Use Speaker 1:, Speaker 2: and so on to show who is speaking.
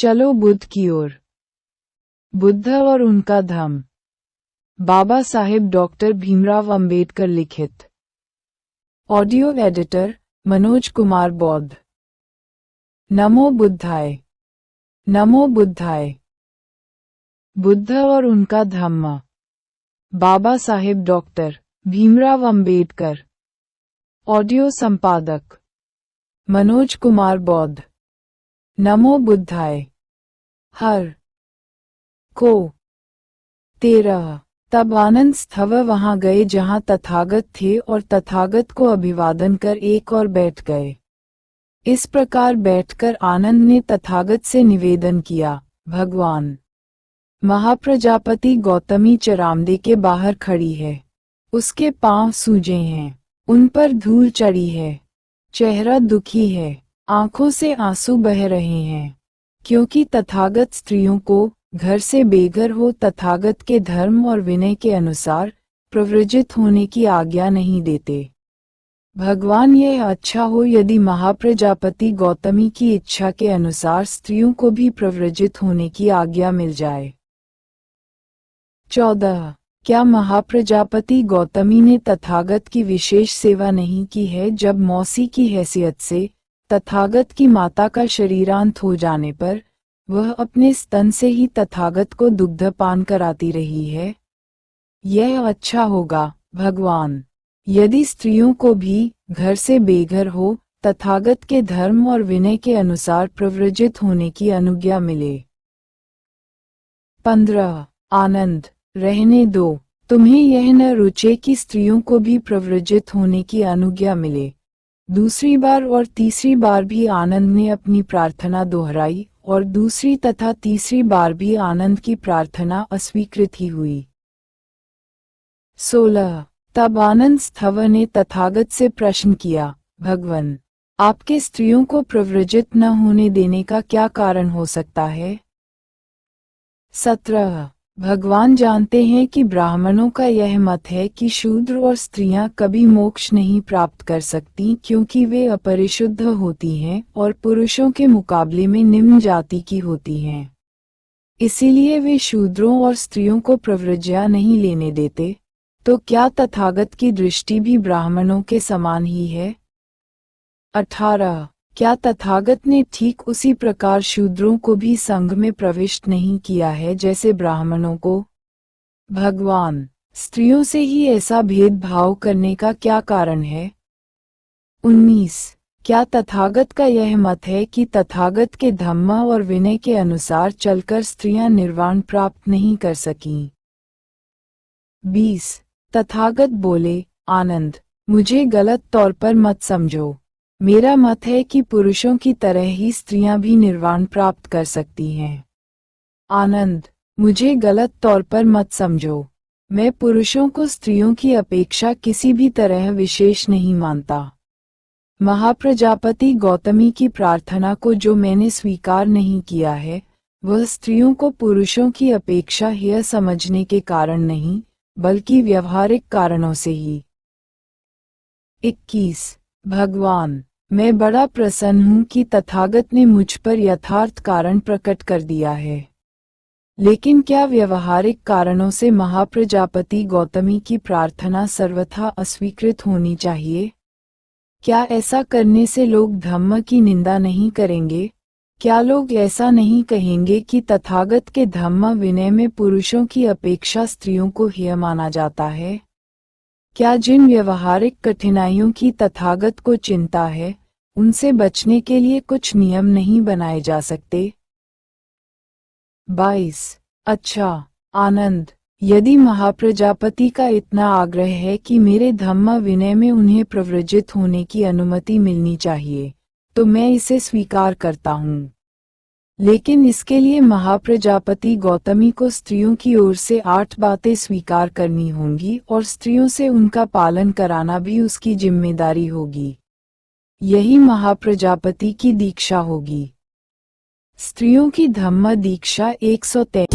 Speaker 1: चलो बुद्ध की ओर। बुद्ध और उनका धम्म। बाबा साहेब डॉक्टर भीमराव अंबेडकर लिखित। ऑडियो एडिटर मनोज कुमार बौद्ध। नमो बुद्धाय। नमो बुद्धाय। बुद्ध और उनका धम्म। बाबा साहेब डॉक्टर भीमराव अंबेडकर। ऑडियो संपादक मनोज कुमार बौद्ध। नमो बुद्धाय। हर को 13। तब आनंद स्थव वहां गए जहां तथागत थे और तथागत को अभिवादन कर एक और बैठ गए। इस प्रकार बैठकर आनंद ने तथागत से निवेदन किया, भगवान। महाप्रजापति गौतमी चरामदे के बाहर खड़ी है। उसके पांव सूजे हैं, उन पर धूल चढ़ी है, चेहरा दुखी है, आंखों से आंसू बह रहे हैं, क्योंकि तथागत स्त्रियों को घर से बेघर हो तथागत के धर्म और विनय के अनुसार प्रव्रजित होने की आज्ञा नहीं देते। भगवान, यह अच्छा हो यदि महाप्रजापति गौतमी की इच्छा के अनुसार स्त्रियों को भी प्रव्रजित होने की आज्ञा मिल जाए। 14। क्या महाप्रजापति गौतमी ने तथागत की विशेष सेवा नहीं की है जब मौसी की हैसियत से तथागत की माता का शरीरांत हो जाने पर वह अपने स्तन से ही तथागत को दुग्धपान कराती रही है? यह अच्छा होगा, भगवान, यदि स्त्रियों को भी घर से बेघर हो तथागत के धर्म और विनय के अनुसार प्रव्रजित होने की अनुज्ञा मिले। 15। आनंद, रहने दो, तुम्हें यह न रुचे कि स्त्रियों को भी प्रव्रजित होने की अनुज्ञा मिले। दूसरी बार और तीसरी बार भी आनंद ने अपनी प्रार्थना दोहराई और दूसरी तथा तीसरी बार भी आनंद की प्रार्थना अस्वीकृत ही हुई। 16। तब आनंद स्थव ने तथागत से प्रश्न किया, भगवन, आपके स्त्रियों को प्रव्रजित न होने देने का क्या कारण हो सकता है? 17। भगवान जानते हैं कि ब्राह्मणों का यह मत है कि शूद्र और स्त्रियां कभी मोक्ष नहीं प्राप्त कर सकती क्योंकि वे अपरिशुद्ध होती हैं और पुरुषों के मुकाबले में निम्न जाति की होती हैं। इसीलिए वे शूद्रों और स्त्रियों को प्रव्रज्या नहीं लेने देते। तो क्या तथागत की दृष्टि भी ब्राह्मणों के समान ही है? 18। क्या तथागत ने ठीक उसी प्रकार शूद्रों को भी संघ में प्रविष्ट नहीं किया है जैसे ब्राह्मणों को? भगवान, स्त्रियों से ही ऐसा भेदभाव करने का क्या कारण है? 19। क्या तथागत का यह मत है कि तथागत के धम्म और विनय के अनुसार चलकर स्त्रियां निर्वाण प्राप्त नहीं कर सकीं? 20। तथागत बोले, आनंद, मुझे गलत तौर पर मत समझो। मेरा मत है कि पुरुषों की तरह ही स्त्रियां भी निर्वाण प्राप्त कर सकती हैं। आनंद, मुझे गलत तौर पर मत समझो। मैं पुरुषों को स्त्रियों की अपेक्षा किसी भी तरह विशेष नहीं मानता। महाप्रजापति गौतमी की प्रार्थना को जो मैंने स्वीकार नहीं किया है, वह स्त्रियों को पुरुषों की अपेक्षा हेय समझने के कारण नहीं, बल्कि व्यवहारिक कारणों से ही। 21। भगवान, मैं बड़ा प्रसन्न हूँ कि तथागत ने मुझ पर यथार्थ कारण प्रकट कर दिया है। लेकिन क्या व्यवहारिक कारणों से महाप्रजापति गौतमी की प्रार्थना सर्वथा अस्वीकृत होनी चाहिए? क्या ऐसा करने से लोग धम्म की निंदा नहीं करेंगे? क्या लोग ऐसा नहीं कहेंगे कि तथागत के धम्म विनय में पुरुषों की अपेक्षा स्त्रियों को हेय माना जाता है? क्या जिन व्यवहारिक कठिनाइयों की तथागत को चिंता है, उनसे बचने के लिए कुछ नियम नहीं बनाए जा सकते? 22। अच्छा, आनंद, यदि महाप्रजापति का इतना आग्रह है कि मेरे धम्म विनय में उन्हें प्रव्रजित होने की अनुमति मिलनी चाहिए, तो मैं इसे स्वीकार करता हूँ। लेकिन इसके लिए महाप्रजापति गौतमी को स्त्रियों की ओर से 8 बातें स्वीकार करनी होंगी और स्त्रियों से उनका पालन कराना भी उसकी जिम्मेदारी होगी। यही महाप्रजापति की दीक्षा होगी। स्त्रियों की धम्म दीक्षा 103।